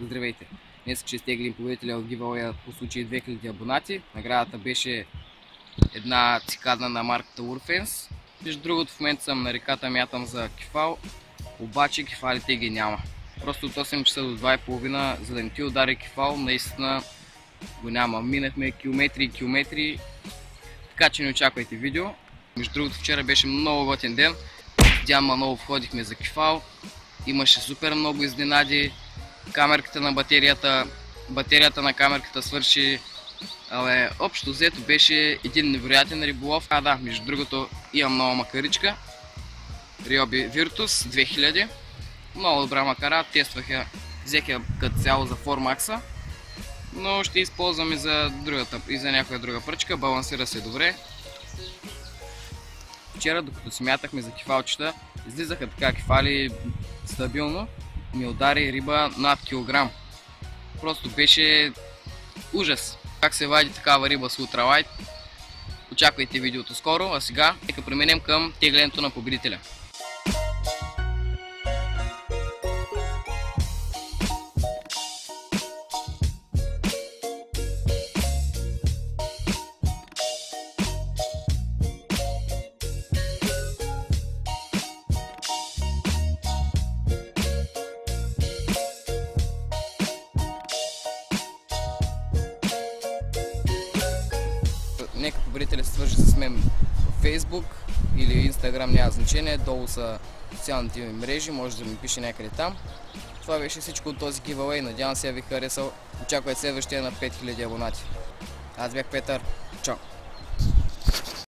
Здравейте! Днес ще изтеглим победителя от giveaway по случай 2000 абонати. Наградата беше една цикадна на марката Urfens. Между другото, в момента съм на реката, мятам за кефал, обаче кефалите ги няма. Просто от 8 часа до 2:30, за да не ти удари кефал, наистина го няма. Минахме километри и километри, така че не очаквайте видео. Между другото, вчера беше много готин ден. Дян Манол входихме за кефал. Имаше супер много изненади. Камерката на батерията на камерката свърши. Общо взето беше един невероятен риболов. Между другото имам нова макаричка. Ryobi Virtus 2000. Много добра макара, тестваха, взеха като цяло за Formax, но ще използваме за другата и за някоя друга пръчка, балансира се добре. Вчера, докато смятахме за кефалчета, излизаха така кефали стабилно, ми удари риба над килограм. Просто беше ужас. Как се вади такава риба с ултралайт? Очаквайте видеото скоро, а сега нека преминем към теглянето на победителя. Нека победителя се свържи с мен в Facebook или Instagram, няма значение, долу са социалните ми мрежи, може да ми пише някъде там. Това беше всичко от този giveaway, надявам се ви харесал, очаквайте следващия на 5000 абонати. Аз бях Петър, чао!